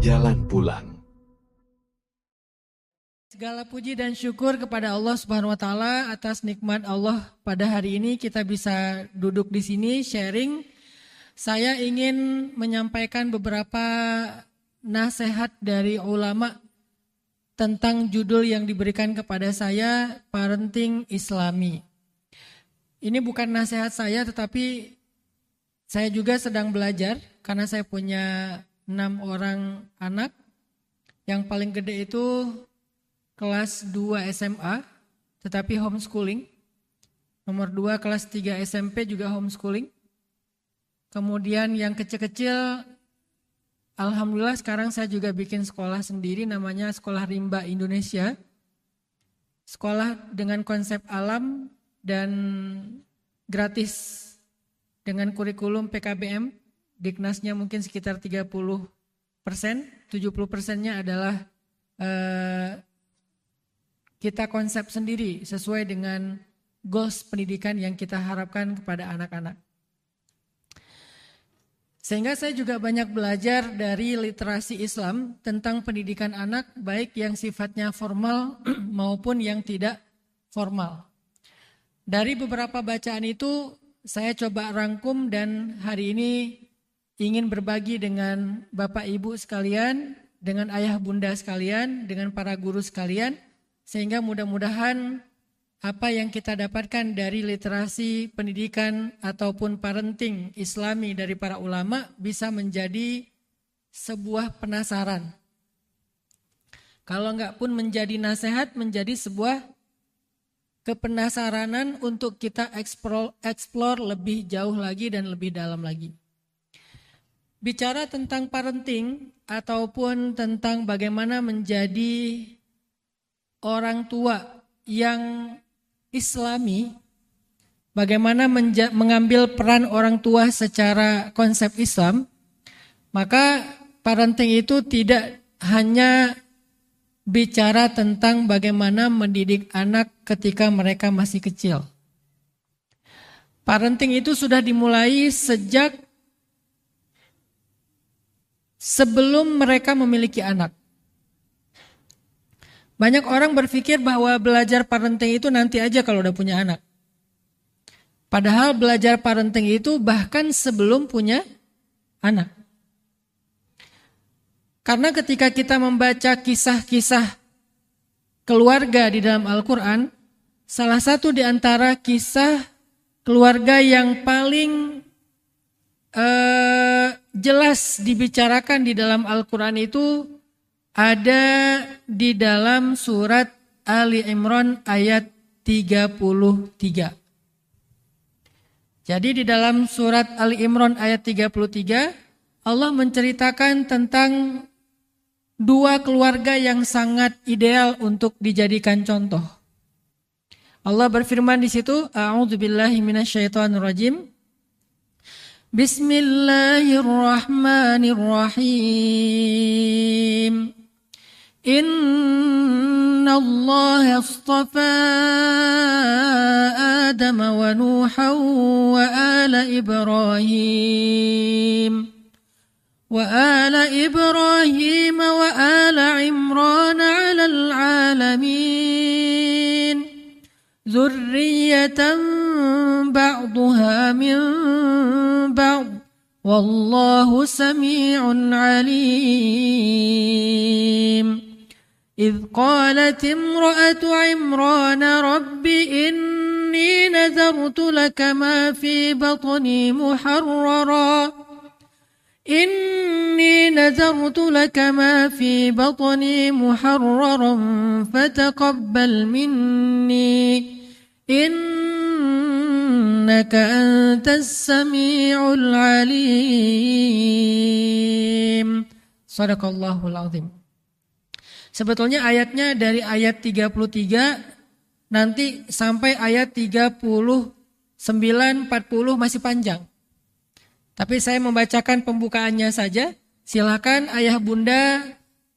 jalan pulang. Segala puji dan syukur kepada Allah Subhanahu wa taala atas nikmat Allah pada hari ini kita bisa duduk di sini sharing. Saya ingin menyampaikan beberapa nasihat dari ulama tentang judul yang diberikan kepada saya, Parenting Islami. Ini bukan nasihat saya tetapi saya juga sedang belajar karena saya punya 6 orang anak. Yang paling gede itu kelas 2 SMA, tetapi homeschooling. Nomor 2 kelas 3 SMP juga homeschooling. Kemudian yang kecil-kecil, alhamdulillah sekarang saya juga bikin sekolah sendiri namanya Sekolah Rimba Indonesia. Sekolah dengan konsep alam dan gratis dengan kurikulum PKBM. Diknasnya mungkin sekitar 30%, 70%-nya adalah kita konsep sendiri sesuai dengan goals pendidikan yang kita harapkan kepada anak-anak. Sehingga saya juga banyak belajar dari literasi Islam tentang pendidikan anak baik yang sifatnya formal maupun yang tidak formal. Dari beberapa bacaan itu saya coba rangkum dan hari ini ingin berbagi dengan Bapak Ibu sekalian, dengan ayah bunda sekalian, dengan para guru sekalian. Sehingga mudah-mudahan apa yang kita dapatkan dari literasi pendidikan ataupun parenting Islami dari para ulama bisa menjadi sebuah penasaran. Kalau enggak pun menjadi nasihat, menjadi sebuah kepenasaranan untuk kita explore lebih jauh lagi dan lebih dalam lagi. Bicara tentang parenting ataupun tentang bagaimana menjadi orang tua yang Islami, bagaimana mengambil peran orang tua secara konsep Islam, maka parenting itu tidak hanya bicara tentang bagaimana mendidik anak ketika mereka masih kecil. Parenting itu sudah dimulai sejak sebelum mereka memiliki anak. Banyak orang berpikir bahwa belajar parenting itu nanti aja kalau udah punya anak. Padahal belajar parenting itu bahkan sebelum punya anak. Karena ketika kita membaca kisah-kisah keluarga di dalam Al-Quran, salah satu di antara kisah keluarga yang paling jelas dibicarakan di dalam Al-Quran itu ada di dalam surat Ali Imran ayat 33. Jadi di dalam surat Ali Imran ayat 33, Allah menceritakan tentang dua keluarga yang sangat ideal untuk dijadikan contoh. Allah berfirman di situ, A'udzubillahi minasyaitonirrajim. Bismillahirrahmanirrahim. Inna Allah astafa Adam wa Nuha wa ala Ibrahim wa ala Imran ala al-alamin Zurriyatan ba'duha min ba'd Wallahu sami'un alim إذ قالت امرأة عمران رب إني نذرت لك ما في بطني محررا فتقبل مني إنك أنت السميع العليم صدق الله العظيم. Sebetulnya ayatnya dari ayat 33 nanti sampai ayat 39, 40 masih panjang. Tapi saya membacakan pembukaannya saja. Silakan ayah bunda,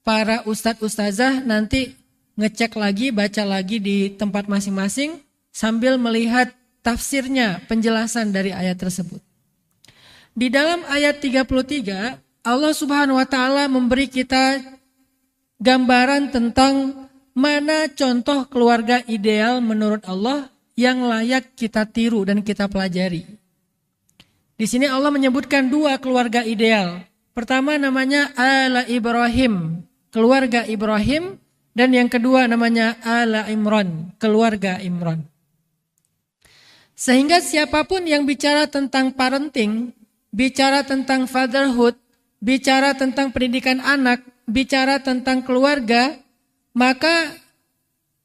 para ustadz ustazah nanti ngecek lagi, baca lagi di tempat masing-masing sambil melihat tafsirnya, penjelasan dari ayat tersebut. Di dalam ayat 33 Allah Subhanahu wa taala memberi kita gambaran tentang mana contoh keluarga ideal menurut Allah yang layak kita tiru dan kita pelajari. Di sini Allah menyebutkan 2 keluarga ideal. Pertama namanya Ala Ibrahim, keluarga Ibrahim, dan yang kedua namanya Ala Imran, keluarga Imran. Sehingga siapapun yang bicara tentang parenting, bicara tentang fatherhood, bicara tentang pendidikan anak, bicara tentang keluarga, maka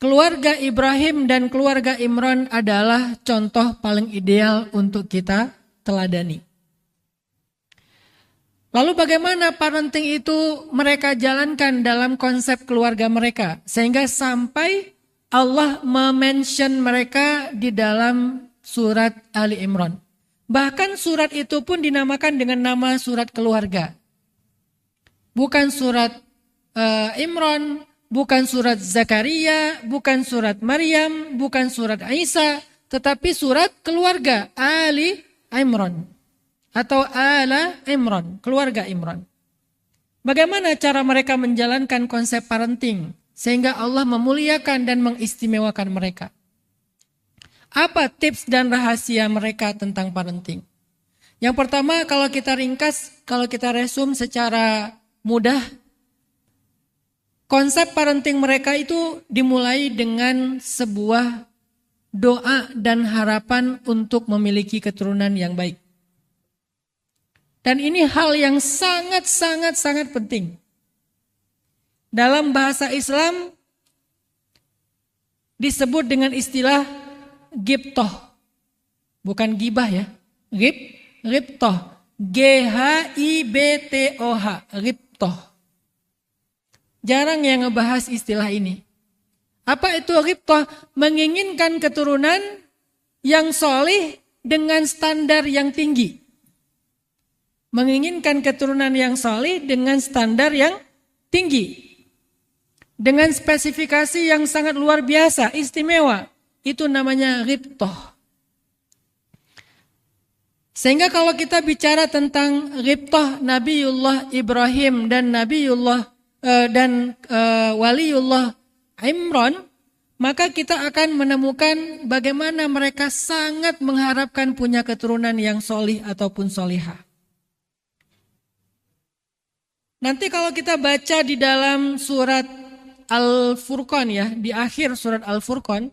keluarga Ibrahim dan keluarga Imran adalah contoh paling ideal untuk kita teladani. Lalu bagaimana parenting itu mereka jalankan dalam konsep keluarga mereka, sehingga sampai Allah mention mereka di dalam surat Ali Imran. Bahkan surat itu pun dinamakan dengan nama surat keluarga. Bukan surat Imran, bukan surat Zakaria, bukan surat Maryam, bukan surat Isa, tetapi surat keluarga Ali Imran atau Ala Imran, keluarga Imran. Bagaimana cara mereka menjalankan konsep parenting sehingga Allah memuliakan dan mengistimewakan mereka? Apa tips dan rahasia mereka tentang parenting? Yang pertama, kalau kita ringkas, kalau kita resum secara mudah, konsep parenting mereka itu dimulai dengan sebuah doa dan harapan untuk memiliki keturunan yang baik. Dan ini hal yang sangat penting. Dalam bahasa Islam disebut dengan istilah ghibtoh. Bukan gibah ya. Ghibtoh. G-H-I-B-T-O-H. Ghibtoh. Jarang yang ngebahas istilah ini. Apa itu ghibtoh? Menginginkan keturunan yang solih dengan standar yang tinggi. Menginginkan keturunan yang solih dengan standar yang tinggi. Dengan spesifikasi yang sangat luar biasa, istimewa. Itu namanya ghibtoh. Sehingga kalau kita bicara tentang ghibtoh Nabiullah Ibrahim dan Waliullah Imran, maka kita akan menemukan bagaimana mereka sangat mengharapkan punya keturunan yang solih ataupun solihah. Nanti kalau kita baca di dalam surat Al-Furqan ya, di akhir surat Al-Furqan,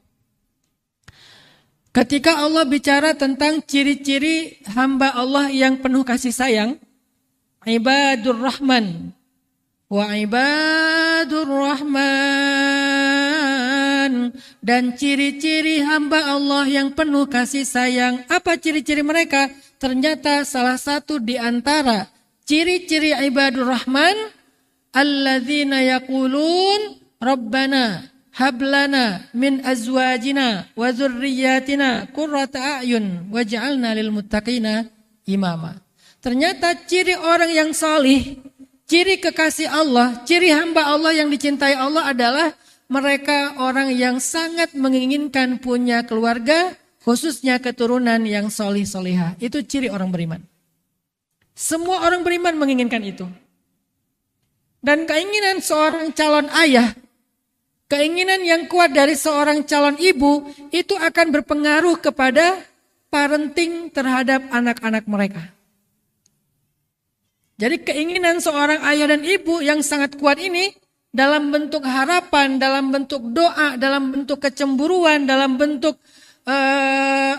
ketika Allah bicara tentang ciri-ciri hamba Allah yang penuh kasih sayang, ibadur rahman wa ibadur rahman, dan ciri-ciri hamba Allah yang penuh kasih sayang. Apa ciri-ciri mereka? Ternyata salah satu di antara ciri-ciri ibadur rahman, alladzina yaqulun rabbana hablana min azwajina wa dzurriyyatina qurrata a'yun waj'alna lil muttaqina imama. Ternyata ciri orang yang salih, ciri kekasih Allah, ciri hamba Allah yang dicintai Allah adalah mereka orang yang sangat menginginkan punya keluarga, khususnya keturunan yang solih-solihah. Itu ciri orang beriman. Semua orang beriman menginginkan itu. Dan keinginan seorang calon ayah, keinginan yang kuat dari seorang calon ibu, itu akan berpengaruh kepada parenting terhadap anak-anak mereka. Jadi keinginan seorang ayah dan ibu yang sangat kuat ini, dalam bentuk harapan, dalam bentuk doa, dalam bentuk kecemburuan, dalam bentuk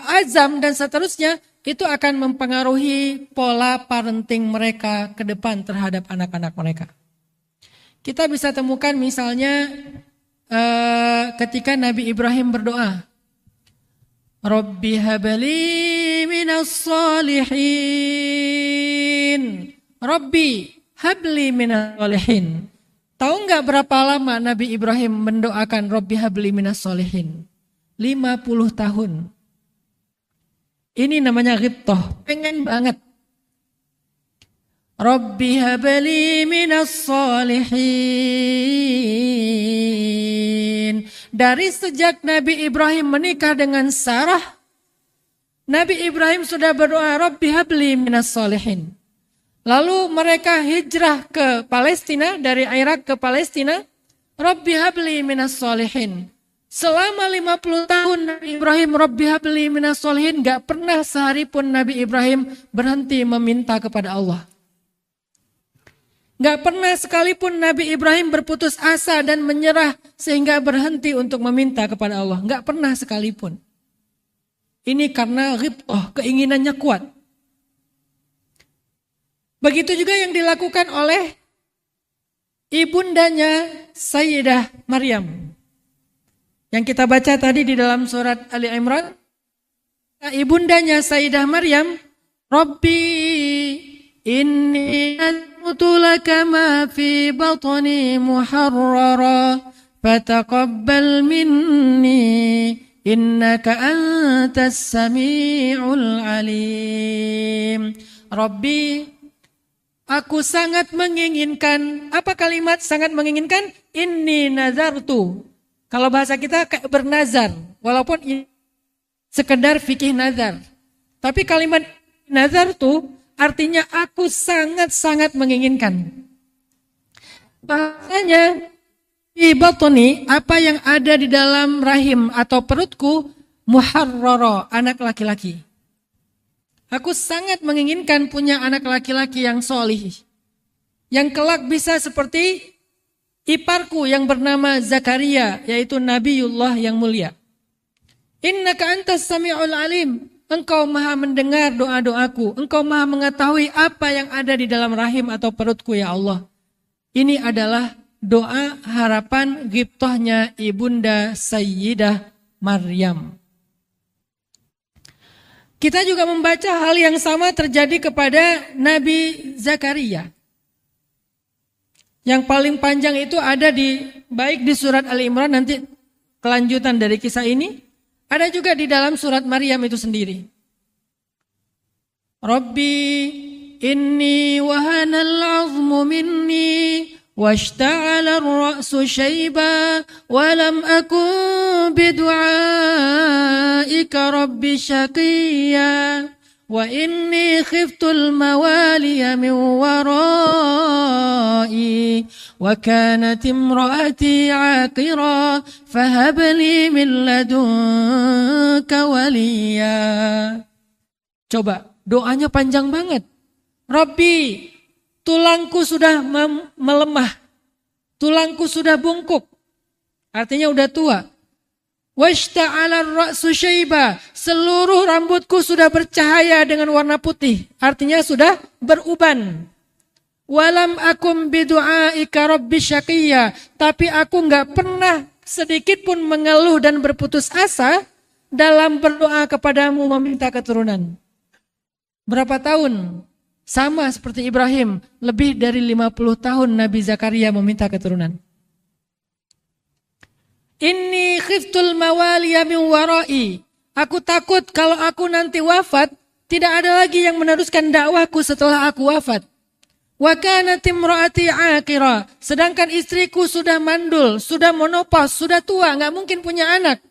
azam dan seterusnya, itu akan mempengaruhi pola parenting mereka ke depan terhadap anak-anak mereka. Kita bisa temukan misalnya ketika Nabi Ibrahim berdoa, Rabbi habli minas salihin. Rabbi habli minas salihin. Tahu nggak berapa lama Nabi Ibrahim mendoakan Rabbi habli minas salihin? 50 tahun. Ini namanya ghibtoh, pengen banget. Rabbi habli minas salihin. Dari sejak Nabi Ibrahim menikah dengan Sarah, Nabi Ibrahim sudah berdoa, Rabbi habli minas salihin. Lalu mereka hijrah ke Palestina, dari Irak ke Palestina. Rabbi habli minas solihin. Selama 50 tahun Nabi Ibrahim, Rabbi habli minas solihin, gak pernah sehari pun Nabi Ibrahim berhenti meminta kepada Allah. Gak pernah sekalipun Nabi Ibrahim berputus asa dan menyerah sehingga berhenti untuk meminta kepada Allah. Gak pernah sekalipun. Ini karena ghibthah, keinginannya kuat. Begitu juga yang dilakukan oleh ibundanya Sayyidah Maryam. Yang kita baca tadi di dalam surat Ali Imran. Ibundanya Sayyidah Maryam, Rabbi inni asmutu laka ma fi batni muharrara fataqabbal minni innaka antas sami'ul alim. Rabbi, aku sangat menginginkan. Apa kalimat sangat menginginkan? Inni nazartu. Kalau bahasa kita kayak bernazar. Walaupun sekedar fikih nazar. Tapi kalimat nazartu artinya aku sangat-sangat menginginkan. Bahasanya di batni, apa yang ada di dalam rahim atau perutku, muharrara, anak laki-laki. Aku sangat menginginkan punya anak laki-laki yang solih. Yang kelak bisa seperti iparku yang bernama Zakaria, yaitu Nabiullah yang mulia. Innaka antas sami'ul alim. Engkau maha mendengar doa-doaku. Engkau maha mengetahui apa yang ada di dalam rahim atau perutku, ya Allah. Ini adalah doa harapan ghibthahnya ibunda Sayyidah Maryam. Kita juga membaca hal yang sama terjadi kepada Nabi Zakaria. Yang paling panjang itu ada baik di surat Ali Imran, nanti kelanjutan dari kisah ini. Ada juga di dalam surat Maryam itu sendiri. Rabbi inni wahanal azmu minni washta'ala ar-ra'su shayba wa lam akun bidu'aika rabbi shaqiyya wa inni khiftul mawaliya min warai wa kanat imraati 'aqira fahab li min ladunka waliya. Coba, doanya panjang banget. Rabbi, tulangku sudah melemah. Tulangku sudah bungkuk. Artinya udah tua. Washta'ala ar-ra'su syaiba. Seluruh rambutku sudah bercahaya dengan warna putih. Artinya sudah beruban. Walam akum bidu'aika rabbi syaqiyya. Tapi aku enggak pernah sedikit pun mengeluh dan berputus asa dalam berdoa kepadamu meminta keturunan. Berapa tahun? Sama seperti Ibrahim, lebih dari 50 tahun Nabi Zakaria meminta keturunan. Inni khiftul mawaliya min warai. Aku takut kalau aku nanti wafat, tidak ada lagi yang meneruskan dakwahku setelah aku wafat. Wa kanat imraati aqira. Sedangkan istriku sudah mandul, sudah menopause, sudah tua, enggak mungkin punya anak.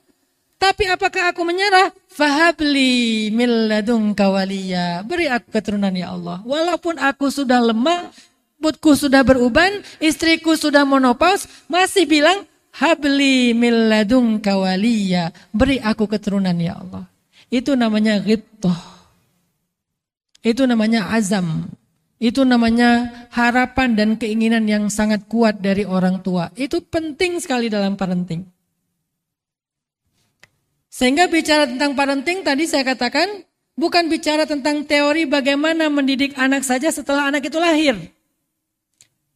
Tapi apakah aku menyerah? Fahabli min ladunka waliya. Beri aku keturunan, ya Allah. Walaupun aku sudah lemah, rambutku sudah beruban, istriku sudah menopause, masih bilang habli min ladunka waliya. Beri aku keturunan, ya Allah. Itu namanya ghibthah. Itu namanya azam. Itu namanya harapan dan keinginan yang sangat kuat dari orang tua. Itu penting sekali dalam parenting. Sehingga bicara tentang parenting tadi saya katakan bukan bicara tentang teori bagaimana mendidik anak saja setelah anak itu lahir.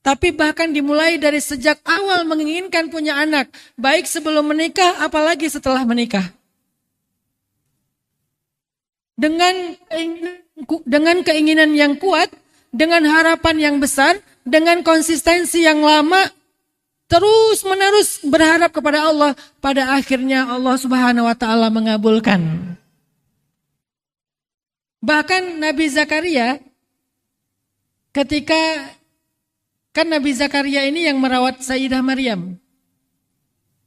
Tapi bahkan dimulai dari sejak awal menginginkan punya anak. Baik sebelum menikah apalagi setelah menikah. Dengan keinginan yang kuat, dengan harapan yang besar, dengan konsistensi yang lama, terus menerus berharap kepada Allah. Pada akhirnya Allah Subhanahu wa ta'ala mengabulkan. Bahkan Nabi Zakaria, ketika kan Nabi Zakaria ini yang merawat Sayyidah Maryam.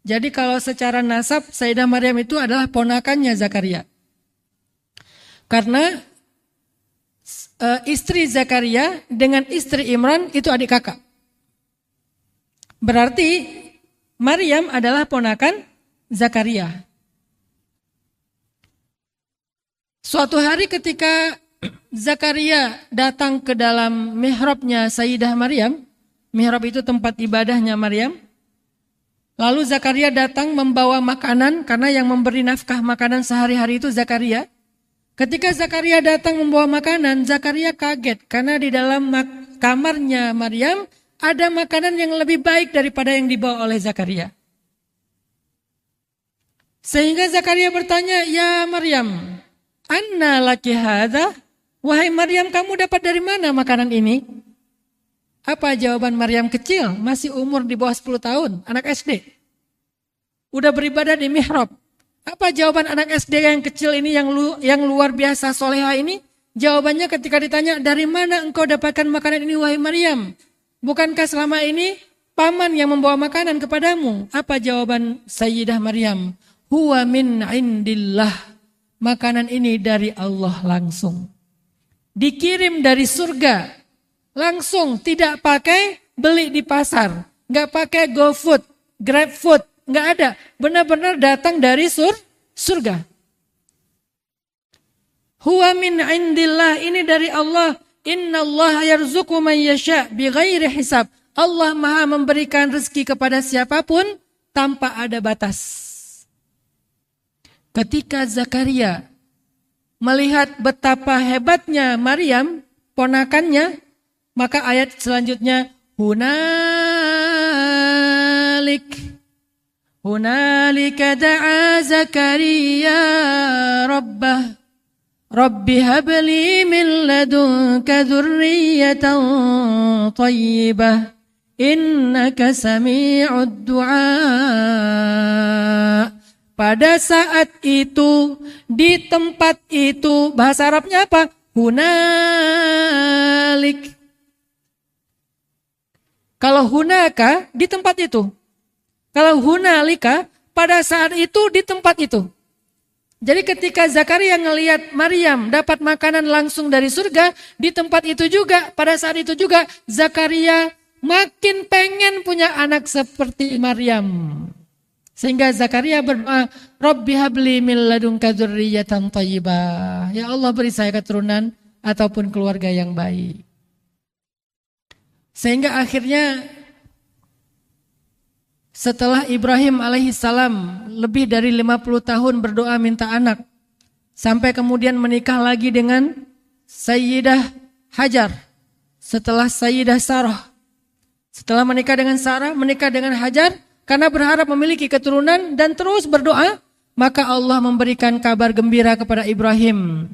Jadi kalau secara nasab Sayyidah Maryam itu adalah ponakannya Zakaria. Karena istri Zakaria dengan istri Imran itu adik kakak. Berarti Maryam adalah ponakan Zakaria. Suatu hari ketika Zakaria datang ke dalam mihrabnya Sayyidah Maryam, mihrab itu tempat ibadahnya Maryam. Lalu Zakaria datang membawa makanan, karena yang memberi nafkah makanan sehari-hari itu Zakaria. Ketika Zakaria datang membawa makanan, Zakaria kaget karena di dalam kamarnya Maryam ada makanan yang lebih baik daripada yang dibawa oleh Zakaria. Sehingga Zakaria bertanya, "Ya Maryam, anna laki hadza?" Wahai Maryam, kamu dapat dari mana makanan ini? Apa jawaban Maryam kecil, masih umur di bawah 10 tahun, anak SD. Udah beribadah di mihrab. Apa jawaban anak SD yang kecil ini yang luar biasa soleha ini? Jawabannya ketika ditanya, dari mana engkau dapatkan makanan ini wahai Maryam? Bukankah selama ini paman yang membawa makanan kepadamu? Apa jawaban Sayyidah Maryam? Huwa min indillah. Makanan ini dari Allah langsung. Dikirim dari surga. Langsung, tidak pakai beli di pasar. Gak pakai GoFood, GrabFood. Nggak ada, benar-benar datang dari surga. Huwa min indillah, ini dari Allah. Innallaha yarzuqu man yasha' bighairi hisab. Allah Maha memberikan rezeki kepada siapapun tanpa ada batas. Ketika Zakaria melihat betapa hebatnya Maryam, ponakannya, maka ayat selanjutnya Hunalika da'a Zakaria rabbah Rabbi habli min ladunka dzurriyyatan thayyibah innaka sami'ud du'a. Pada saat itu, di tempat itu, bahasa Arabnya apa? Hunalik. Kalau hunaka, di tempat itu. Kalau hunalika, pada saat itu, di tempat itu. Jadi ketika Zakaria ngelihat Maryam dapat makanan langsung dari surga, di tempat itu juga, pada saat itu juga, Zakaria makin pengen punya anak seperti Maryam. Sehingga Zakaria berdoa, Rabbi habli min ladunka dzurriyyatan thayyibah. Ya Allah, beri saya keturunan ataupun keluarga yang baik. Sehingga akhirnya setelah Ibrahim alaihissalam lebih dari 50 tahun berdoa minta anak, sampai kemudian menikah lagi dengan Sayyidah Hajar, setelah Sayyidah Sarah. Setelah menikah dengan Sarah, menikah dengan Hajar, karena berharap memiliki keturunan dan terus berdoa, maka Allah memberikan kabar gembira kepada Ibrahim.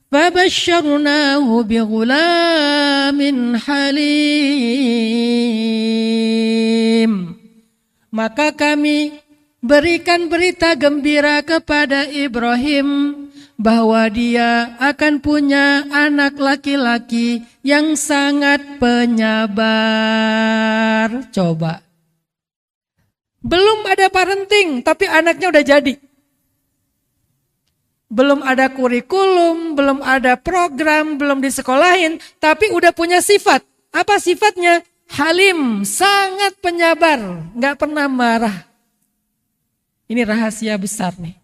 Fabashsharnahu bighulamin halim. Maka kami berikan berita gembira kepada Ibrahim bahwa dia akan punya anak laki-laki yang sangat penyabar. Coba. Belum ada parenting, tapi anaknya udah jadi. Belum ada kurikulum, belum ada program, belum disekolahin, tapi udah punya sifat. Apa sifatnya? Halim, sangat penyabar, gak pernah marah. Ini rahasia besar nih.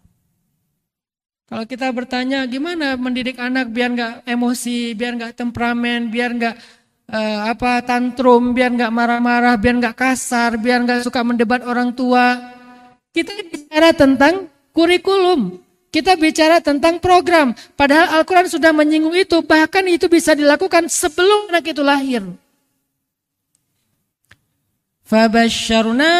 Kalau kita bertanya gimana mendidik anak biar gak emosi, biar gak temperamen, biar gak tantrum, biar gak marah-marah, biar gak kasar, biar gak suka mendebat orang tua. Kita bicara tentang kurikulum. Kita bicara tentang program, padahal Al-Quran sudah menyinggung itu, bahkan itu bisa dilakukan sebelum anak itu lahir. Fabashsharna,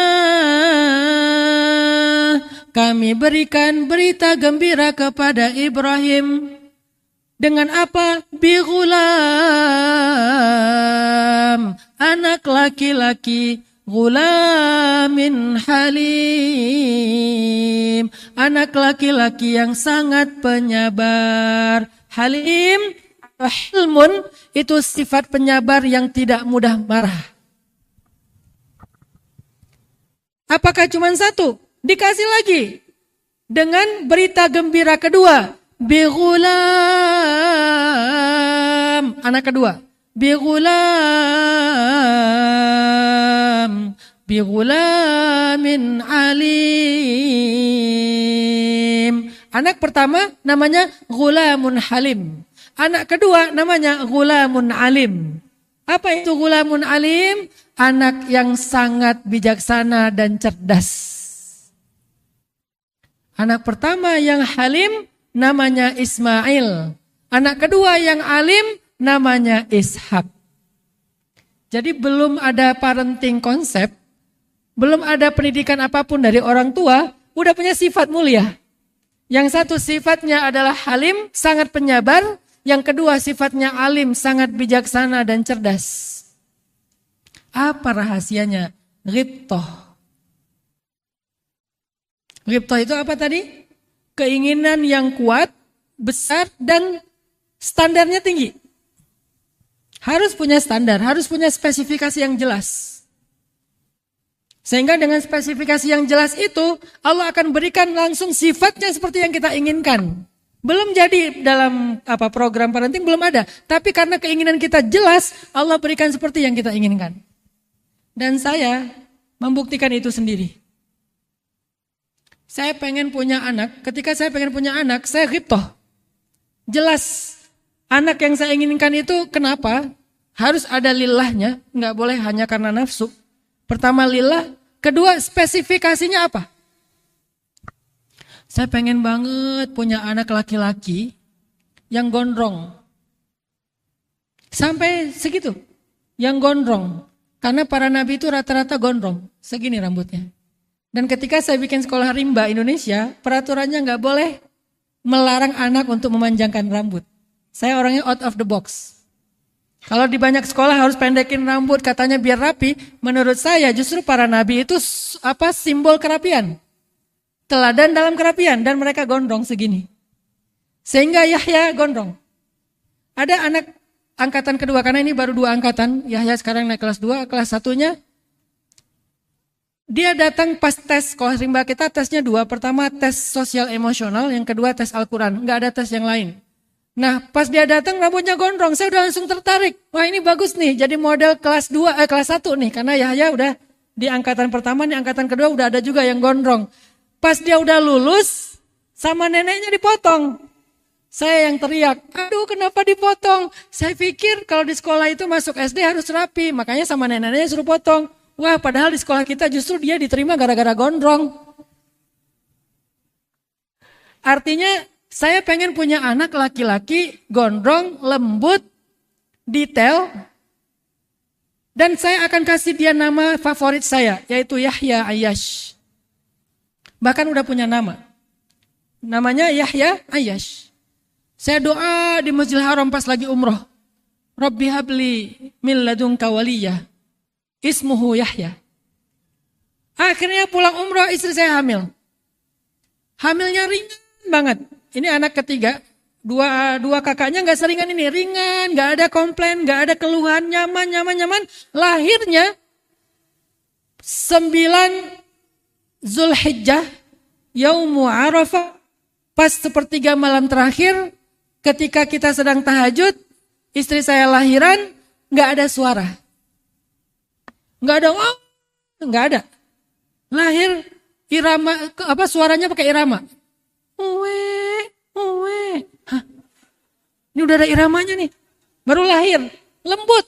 kami berikan berita gembira kepada Ibrahim. Dengan apa? Bighulam, anak laki-laki. Gulamin halim, anak laki-laki yang sangat penyabar. Halim atau hilmun itu sifat penyabar yang tidak mudah marah. Apakah cuma satu? Dikasih lagi. dengan berita gembira kedua. Bighulam, anak kedua. Bighulamin alim. Anak pertama namanya Ghulamun Halim. Anak kedua namanya Ghulamun Alim. Apa itu Ghulamun Alim? Anak yang sangat bijaksana dan cerdas. Anak pertama yang Halim namanya Ismail. Anak kedua yang Alim namanya Ishak. Jadi belum ada parenting konsep, belum ada pendidikan apapun dari orang tua, udah punya sifat mulia. Yang satu sifatnya adalah Halim, sangat penyabar. Yang kedua sifatnya Alim, sangat bijaksana dan cerdas. Apa rahasianya? Ghibtoh. Ghibtoh itu apa tadi? Keinginan yang kuat, besar, dan standarnya tinggi. Harus punya standar, harus punya spesifikasi yang jelas. Sehingga dengan spesifikasi yang jelas itu, Allah akan berikan langsung sifatnya seperti yang kita inginkan. Belum jadi dalam program parenting, belum ada. Tapi karena keinginan kita jelas, Allah berikan seperti yang kita inginkan. Dan saya membuktikan itu sendiri. Saya pengen punya anak, ketika saya pengen punya anak, saya ghibtoh. Jelas, anak yang saya inginkan itu kenapa? Harus ada lillahnya, nggak boleh hanya karena nafsu. Pertama lillah, kedua spesifikasinya apa? Saya pengen banget punya anak laki-laki yang gondrong. Sampai segitu, yang gondrong. Karena para nabi itu rata-rata gondrong, segini rambutnya. Dan ketika saya bikin sekolah rimba Indonesia, peraturannya nggak boleh melarang anak untuk memanjangkan rambut. Saya orangnya out of the box. Kalau di banyak sekolah harus pendekin rambut, katanya biar rapi. Menurut saya justru para nabi itu simbol kerapian. Teladan dalam kerapian, dan mereka gondrong segini. Sehingga Yahya gondrong. Ada anak angkatan kedua, karena ini baru 2 angkatan. Yahya sekarang naik kelas 2, kelas 1-nya. Dia datang pas tes sekolah rimba kita, tesnya 2. Pertama tes sosial emosional, yang kedua tes Al-Quran. Nggak ada tes yang lain. Nah pas dia datang rambutnya gondrong, saya udah langsung tertarik. Wah ini bagus nih, jadi model kelas 1 nih. Karena Yahya udah di angkatan pertama, di angkatan kedua udah ada juga yang gondrong. Pas dia udah lulus, sama neneknya dipotong. Saya yang teriak, aduh kenapa dipotong? Saya pikir kalau di sekolah itu masuk SD harus rapi, makanya sama neneknya suruh potong. Wah padahal di sekolah kita justru dia diterima gara-gara gondrong. Artinya saya pengen punya anak laki-laki gondrong, lembut, detail. Dan saya akan kasih dia nama favorit saya, yaitu Yahya Ayyash. Bahkan udah punya nama. Namanya Yahya Ayyash. Saya doa di Masjidil Haram pas lagi umroh. Rabbi habli min ladunka waliyah. Ismuhu Yahya. Akhirnya pulang umroh istri saya hamil. Hamilnya ringan banget. Ini anak ketiga. Dua kakaknya gak seringan ini. Ringan, gak ada komplain, gak ada keluhan. Nyaman. Lahirnya 9 Zulhijjah, Yaumu Arafah, pas sepertiga malam terakhir, ketika kita sedang tahajud, istri saya lahiran, gak ada suara. Gak ada, gak ada. Lahir irama, suaranya pakai irama. Uwe. Hah, ini udah ada iramanya nih. Baru lahir, lembut.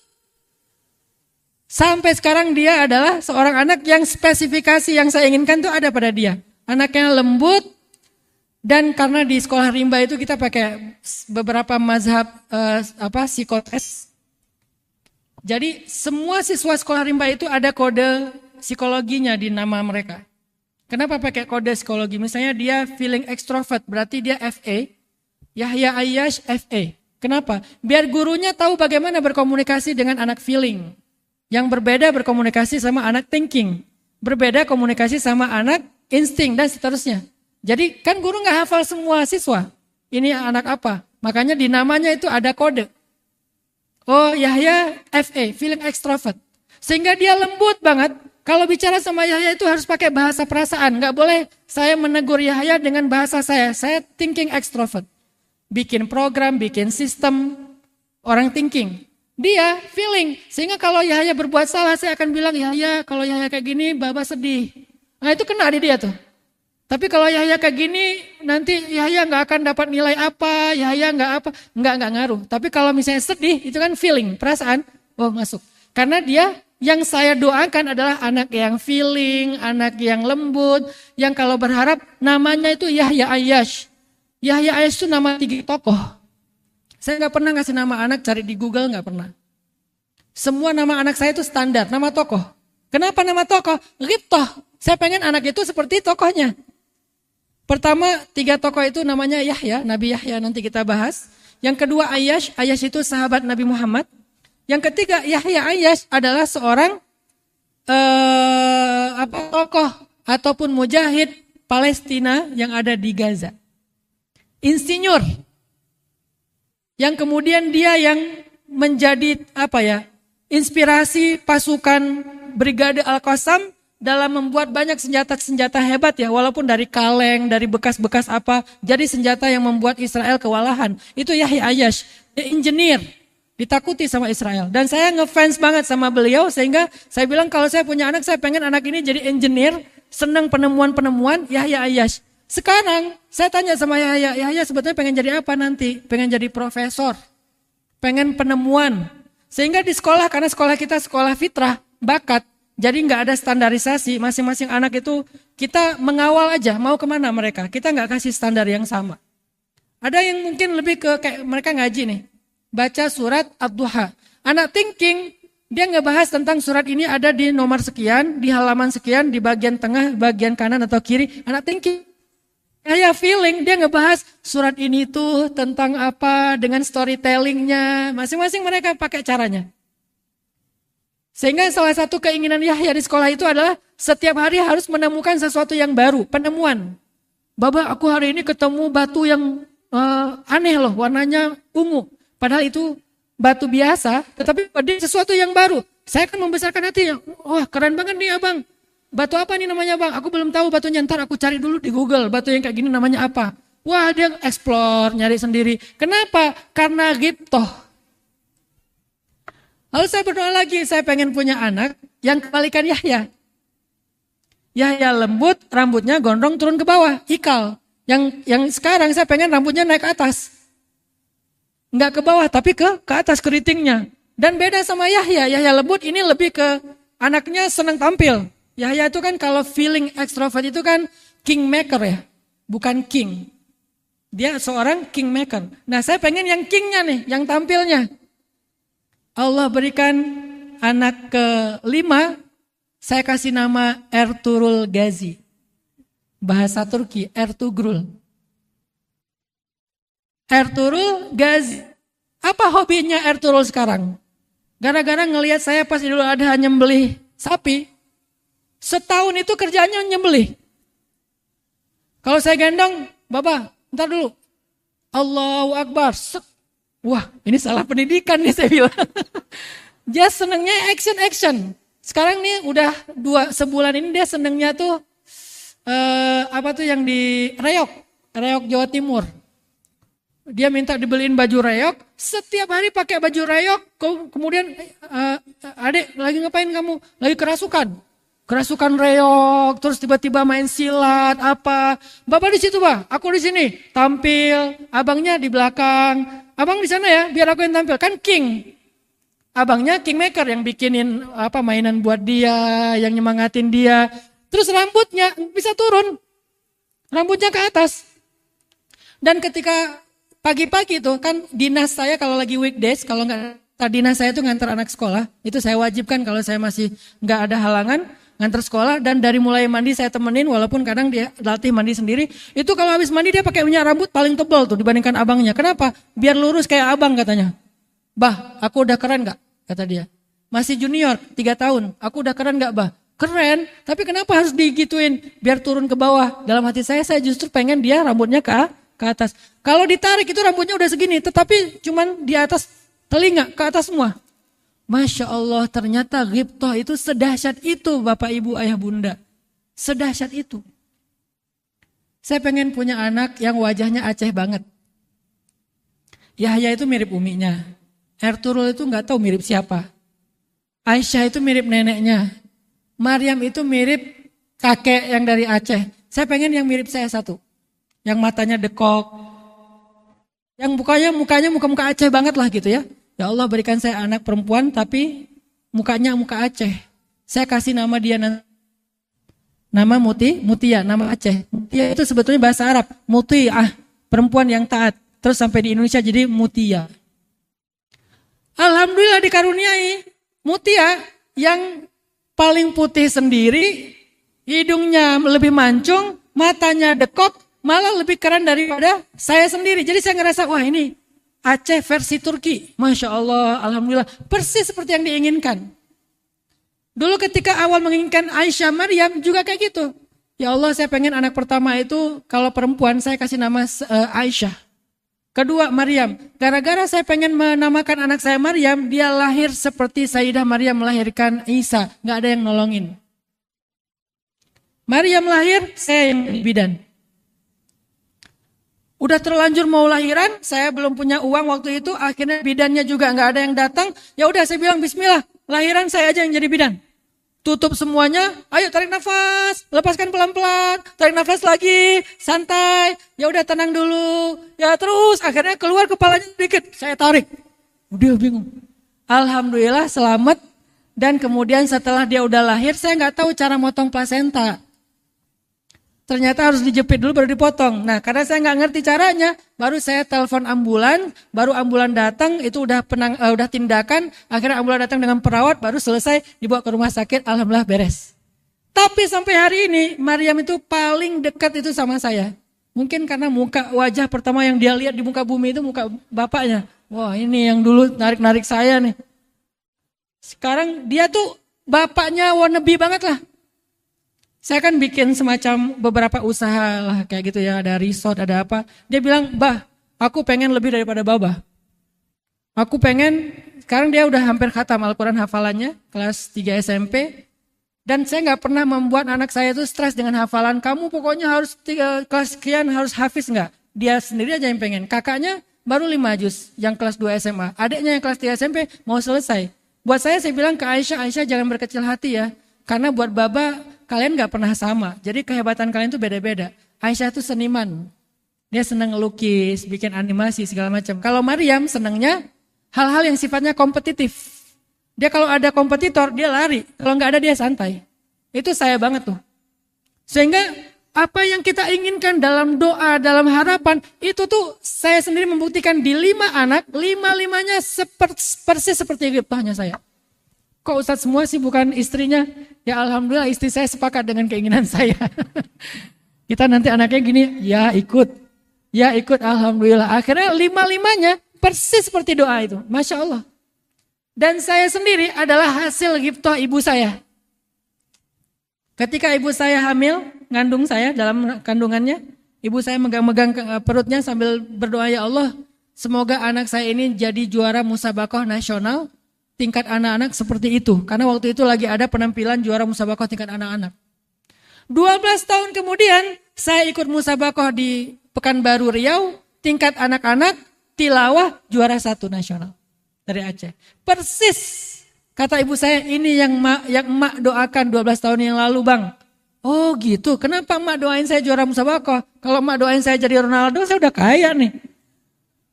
Sampai sekarang dia adalah seorang anak yang spesifikasi yang saya inginkan itu ada pada dia. Anaknya lembut, dan karena di sekolah rimba itu kita pakai beberapa mazhab psikotes. Jadi semua siswa sekolah rimba itu ada kode psikologinya di nama mereka. Kenapa pakai kode psikologi? Misalnya dia feeling extrovert, berarti dia FA. Yahya Ayyash FA. Kenapa? Biar gurunya tahu bagaimana berkomunikasi dengan anak feeling. Yang berbeda berkomunikasi sama anak thinking. Berbeda komunikasi sama anak insting dan seterusnya. Jadi kan guru gak hafal semua siswa. Ini anak apa? Makanya di namanya itu ada kode. Oh Yahya FA, feeling extrovert. Sehingga dia lembut banget. Kalau bicara sama Yahya itu harus pakai bahasa perasaan. Nggak boleh saya menegur Yahya dengan bahasa saya. Saya thinking extrovert. Bikin program, bikin sistem, orang thinking. Dia feeling. Sehingga kalau Yahya berbuat salah, saya akan bilang, Yahya kalau Yahya kayak gini, Baba sedih. Nah itu kena di dia tuh. Tapi kalau Yahya kayak gini, nanti Yahya nggak akan dapat nilai apa, Yahya nggak ngaruh. Tapi kalau misalnya sedih, itu kan feeling, perasaan, oh masuk. Karena dia, yang saya doakan adalah anak yang feeling, anak yang lembut, yang kalau berharap namanya itu Yahya Ayyash. Yahya Ayyash itu nama 3 tokoh. Saya nggak pernah ngasih nama anak, cari di Google nggak pernah. Semua nama anak saya itu standar, nama tokoh. Kenapa nama tokoh? Ghibtah. Saya pengen anak itu seperti tokohnya. Pertama 3 tokoh itu namanya Yahya, Nabi Yahya nanti kita bahas. Yang kedua Ayyash, Ayyash itu sahabat Nabi Muhammad. Yang ketiga Yahya Ayyash adalah seorang tokoh ataupun mujahid Palestina yang ada di Gaza. Insinyur. Yang kemudian dia yang menjadi inspirasi pasukan Brigade Al-Qassam dalam membuat banyak senjata-senjata hebat ya, walaupun dari kaleng, dari bekas-bekas apa, jadi senjata yang membuat Israel kewalahan. Itu Yahya Ayyash, engineer, ditakuti sama Israel. Dan saya ngefans banget sama beliau, sehingga saya bilang kalau saya punya anak, saya pengen anak ini jadi engineer, senang penemuan-penemuan, Yahya Ayyash. Sekarang saya tanya sama Yahya, Yahya sebetulnya pengen jadi apa nanti? Pengen jadi profesor, pengen penemuan. Sehingga di sekolah, karena sekolah kita sekolah fitrah, bakat, jadi nggak ada standarisasi, masing-masing anak itu kita mengawal aja, mau kemana mereka, kita nggak kasih standar yang sama. Ada yang mungkin lebih ke kayak mereka ngaji nih, baca surat Ad-Duha. Anak thinking, dia ngebahas tentang surat ini ada di nomor sekian, di halaman sekian, di bagian tengah, bagian kanan atau kiri, anak thinking. Kayak feeling, dia ngebahas surat ini tuh tentang apa, dengan storytellingnya, masing-masing mereka pakai caranya. Sehingga salah satu keinginan Yahya di sekolah itu adalah setiap hari harus menemukan sesuatu yang baru, penemuan. Baba, aku hari ini ketemu batu yang aneh loh, warnanya ungu. Padahal itu batu biasa, tetapi pada sesuatu yang baru. Saya kan membesarkan hatinya, wah keren banget nih abang. Batu apa nih namanya bang? Aku belum tahu batunya, ntar aku cari dulu di Google, batu yang kayak gini namanya apa. Wah dia explore, nyari sendiri. Kenapa? Karena Ghibtah. Lalu saya berdoa lagi, saya pengen punya anak yang kebalikan Yahya. Yahya lembut, rambutnya gondrong turun ke bawah, ikal. Yang sekarang saya pengen rambutnya naik ke atas. Enggak ke bawah, tapi ke atas keritingnya. Dan beda sama Yahya, Yahya lembut ini lebih ke anaknya senang tampil. Yahya itu kan kalau feeling extrovert itu kan kingmaker ya, bukan king. Dia seorang kingmaker. Nah saya pengen yang kingnya nih, yang tampilnya. Allah berikan anak ke-5, saya kasih nama Ertuğrul Gazi. Bahasa Turki, Ertuğrul. Ertuğrul Gazi. Apa hobinya Ertuğrul sekarang? Gara-gara ngelihat saya pas Idul Adha nyembelih sapi, setahun itu kerjanya nyembelih. Kalau saya gendong, Baba, ntar dulu. Allahu Akbar. Wah, ini salah pendidikan nih saya bilang. Dia senengnya action. Sekarang nih udah sebulan ini dia senengnya tuh yang di Reog Jawa Timur. Dia minta dibeliin baju reog, setiap hari pakai baju reog, kemudian adik lagi ngapain kamu? Lagi kerasukan reog, terus tiba-tiba main silat apa. Bapak di situ bah, aku di sini, tampil, abangnya di belakang, abang di sana ya, biar aku yang tampil, kan king. Abangnya kingmaker yang bikinin mainan buat dia, yang nyemangatin dia. Terus rambutnya bisa turun, rambutnya ke atas. Dan ketika pagi-pagi tuh kan dinas saya kalau lagi weekdays, kalau nggak dinas saya tuh ngantar anak sekolah, itu saya wajibkan kalau saya masih nggak ada halangan ngantar sekolah, dan dari mulai mandi saya temenin walaupun kadang dia latih mandi sendiri. Itu kalau habis mandi dia pakai minyak rambut paling tebal tuh dibandingkan abangnya. Kenapa? Biar lurus kayak abang katanya. Bah, aku udah keren nggak? Kata dia. Masih junior 3 tahun, aku udah keren nggak bah? Keren, tapi kenapa harus digituin? Biar turun ke bawah. Dalam hati saya justru pengen dia rambutnya ke atas. Kalau ditarik itu rambutnya udah segini, tetapi cuman di atas telinga, ke atas semua. Masya Allah, ternyata ghibthah itu sedahsyat itu Bapak Ibu Ayah Bunda. Sedahsyat itu. Saya pengen punya anak yang wajahnya Aceh banget. Yahya itu mirip uminya. Ertugrul itu nggak tahu mirip siapa. Aisyah itu mirip neneknya. Maryam itu mirip kakek yang dari Aceh. Saya pengen yang mirip saya satu. Yang matanya dekok. Yang mukanya muka Aceh banget lah gitu ya. Ya Allah, berikan saya anak perempuan tapi mukanya muka Aceh. Saya kasih nama dia nama Mutia, nama Aceh. Mutia itu sebetulnya bahasa Arab. Mutiah, perempuan yang taat. Terus sampai di Indonesia jadi Mutia. Alhamdulillah dikaruniai Mutia yang paling putih sendiri, hidungnya lebih mancung, matanya dekok, malah lebih keren daripada saya sendiri. Jadi saya ngerasa, wah ini Aceh versi Turki. Masya Allah, Alhamdulillah. Persis seperti yang diinginkan. Dulu ketika awal menginginkan Aisyah, Maryam juga kayak gitu. Ya Allah, saya pengen anak pertama itu kalau perempuan saya kasih nama Aisyah. Kedua Maryam. Gara-gara saya pengen menamakan anak saya Maryam, dia lahir seperti Sayyidah Maryam melahirkan Isa. Gak ada yang nolongin. Maryam lahir, saya yang bidan. Udah terlanjur mau lahiran, saya belum punya uang waktu itu, akhirnya bidannya juga nggak ada yang datang. Ya udah saya bilang bismillah, lahiran saya aja yang jadi bidan. Tutup semuanya, ayo tarik nafas, lepaskan pelan-pelan, tarik nafas lagi, santai. Ya udah tenang dulu. Ya terus akhirnya keluar kepalanya sedikit, saya tarik. Udah bingung. Alhamdulillah selamat. Dan kemudian setelah dia udah lahir, saya nggak tahu cara motong plasenta. Ternyata harus dijepit dulu baru dipotong. Nah karena saya nggak ngerti caranya, baru saya telepon ambulan, baru ambulan datang itu udah tindakan, akhirnya ambulan datang dengan perawat, baru selesai dibawa ke rumah sakit, alhamdulillah beres. Tapi sampai hari ini Maryam itu paling dekat itu sama saya. Mungkin karena wajah pertama yang dia lihat di muka bumi itu muka bapaknya. Wah ini yang dulu narik-narik saya nih. Sekarang dia tuh bapaknya wannabe banget lah. Saya kan bikin semacam beberapa usaha lah kayak gitu ya, ada resort, ada apa. Dia bilang, "Bah, aku pengen lebih daripada Babah. Aku pengen," sekarang dia udah hampir khatam Al-Quran hafalannya, kelas 3 SMP. Dan saya gak pernah membuat anak saya itu stres dengan hafalan. Kamu pokoknya harus kelas sekian harus hafiz enggak. Dia sendiri aja yang pengen. Kakaknya baru 5 juz, yang kelas 2 SMA. Adiknya yang kelas 3 SMP mau selesai. Buat saya bilang ke Aisyah jangan berkecil hati ya. Karena buat Baba, kalian gak pernah sama. Jadi kehebatan kalian tuh beda-beda. Aisyah tuh seniman. Dia senang ngelukis, bikin animasi segala macam. Kalau Maryam senangnya hal-hal yang sifatnya kompetitif. Dia kalau ada kompetitor, dia lari. Kalau gak ada dia santai. Itu saya banget tuh. Sehingga apa yang kita inginkan dalam doa, dalam harapan, itu tuh saya sendiri membuktikan di 5 anak, 5-5-nya persis seperti ghibthahnya saya. Kok Ustadz semua sih bukan istrinya? Ya alhamdulillah istri saya sepakat dengan keinginan saya. Kita nanti anaknya gini, ya ikut alhamdulillah. Akhirnya 5-5-nya persis seperti doa itu. Masya Allah. Dan saya sendiri adalah hasil ghibthah ibu saya. Ketika ibu saya hamil, ngandung saya dalam kandungannya, ibu saya megang-megang perutnya sambil berdoa, ya Allah, semoga anak saya ini jadi juara musabaqah nasional tingkat anak-anak seperti itu. Karena waktu itu lagi ada penampilan juara musabaqah tingkat anak-anak. 12 tahun kemudian saya ikut musabaqah di Pekanbaru Riau, tingkat anak-anak, tilawah juara 1 nasional dari Aceh. Persis kata ibu saya, ini yang emak doakan 12 tahun yang lalu bang. Oh gitu, kenapa emak doain saya juara musabaqah? Kalau emak doain saya jadi Ronaldo, saya udah kaya nih.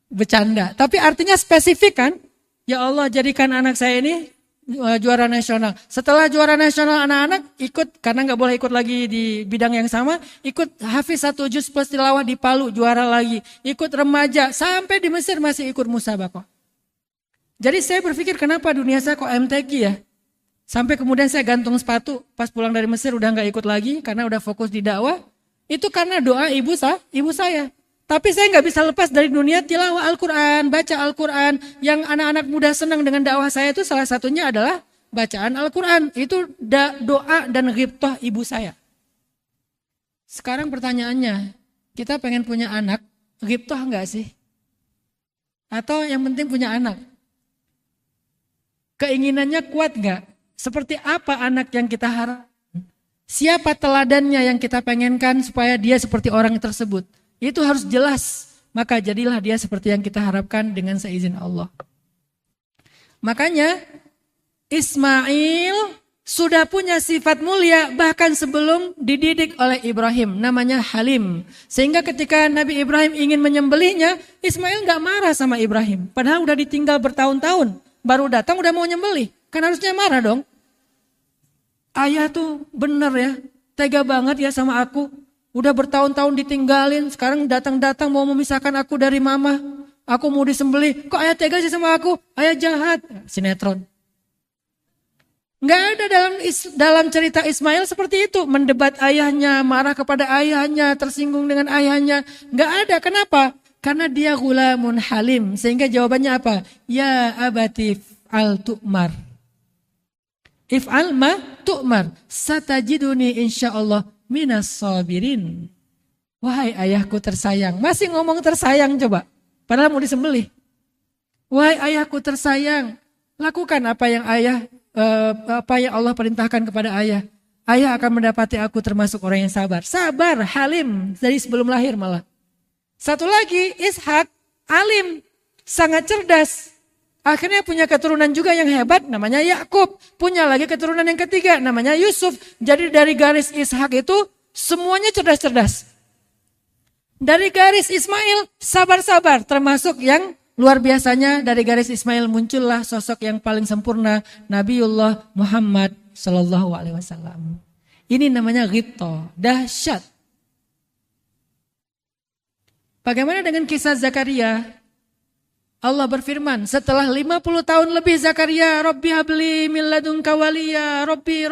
Bercanda, tapi artinya spesifik kan? Ya Allah jadikan anak saya ini juara nasional. Setelah juara nasional anak-anak ikut, karena gak boleh ikut lagi di bidang yang sama, ikut hafiz 1 juz plus tilawah di Palu, juara lagi. Ikut remaja, sampai di Mesir masih ikut musabaqah. Jadi saya berpikir kenapa dunia saya kok MTQ ya. Sampai kemudian saya gantung sepatu, pas pulang dari Mesir udah gak ikut lagi, karena udah fokus di dakwah. Itu karena doa ibu saya. Tapi saya nggak bisa lepas dari dunia tilawah Al-Quran, baca Al-Quran. Yang anak-anak muda senang dengan dakwah saya itu salah satunya adalah bacaan Al-Quran. Itu doa dan ghibthah ibu saya. Sekarang pertanyaannya, kita pengen punya anak, ghibthah nggak sih? Atau yang penting punya anak? Keinginannya kuat nggak? Seperti apa anak yang kita harap? Siapa teladannya yang kita pengenkan supaya dia seperti orang tersebut? Itu harus jelas. Maka jadilah dia seperti yang kita harapkan dengan seizin Allah. Makanya Ismail sudah punya sifat mulia bahkan sebelum dididik oleh Ibrahim. Namanya Halim. Sehingga ketika Nabi Ibrahim ingin menyembelihnya, Ismail gak marah sama Ibrahim. Padahal udah ditinggal bertahun-tahun. Baru datang udah mau nyembelih. Kan harusnya marah dong. Ayah tuh bener ya, tega banget ya sama aku. Udah bertahun-tahun ditinggalin, sekarang datang-datang mau memisahkan aku dari mama. Aku mau disembelih, kok ayah tega sih sama aku? Ayah jahat. Sinetron. Nggak ada dalam cerita Ismail seperti itu. Mendebat ayahnya, marah kepada ayahnya, tersinggung dengan ayahnya. Nggak ada, kenapa? Karena dia ghulamun halim. Sehingga jawabannya apa? Ya abatif al-tu'mar. If'al ma tu'mar. Satajiduni insyaallah minas sabirin. Wahai ayahku tersayang. Masih ngomong tersayang coba. Padahal mau disembelih. Wahai ayahku tersayang. Lakukan apa yang Allah perintahkan kepada ayah. Ayah akan mendapati aku termasuk orang yang sabar. Sabar, halim. Dari sebelum lahir malah. Satu lagi, Ishak, alim. Sangat cerdas. Akhirnya punya keturunan juga yang hebat, namanya Yakub. Punya lagi keturunan yang ketiga, namanya Yusuf. Jadi dari garis Ishak itu semuanya cerdas-cerdas. Dari garis Ismail, sabar-sabar. Termasuk yang luar biasanya dari garis Ismail muncullah sosok yang paling sempurna, Nabiullah Muhammad Sallallahu Alaihi Wasallam. Ini namanya ghibtah, dahsyat. Bagaimana dengan kisah Zakaria? Allah berfirman, setelah 50 tahun lebih Zakaria, Rabbi habli min ladunka waliya, Rabbi.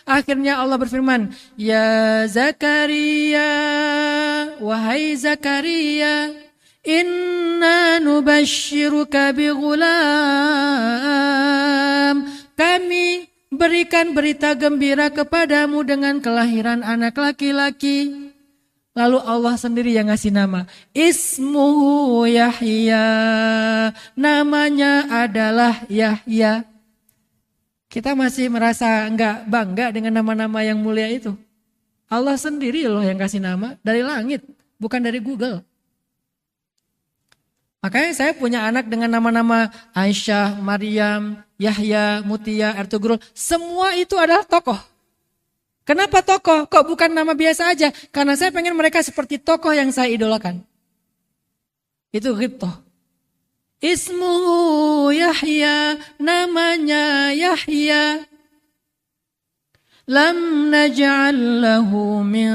Akhirnya Allah berfirman, Ya Zakaria, wahai Zakaria, inna nubashiruka bighulam. Kami berikan berita gembira kepadamu dengan kelahiran anak laki-laki. Lalu Allah sendiri yang ngasih nama. Ismuhu Yahya. Namanya adalah Yahya. Kita masih merasa enggak bangga dengan nama-nama yang mulia itu. Allah sendiri loh yang kasih nama dari langit. Bukan dari Google. Makanya saya punya anak dengan nama-nama Aisyah, Maryam, Yahya, Mutia, Ertugrul. Semua itu adalah tokoh. Kenapa tokoh? Kok bukan nama biasa aja? Karena saya pengen mereka seperti tokoh yang saya idolakan. Itu ghibtah. Ismuhu Yahya, namanya Yahya. Lam naj'al lahu min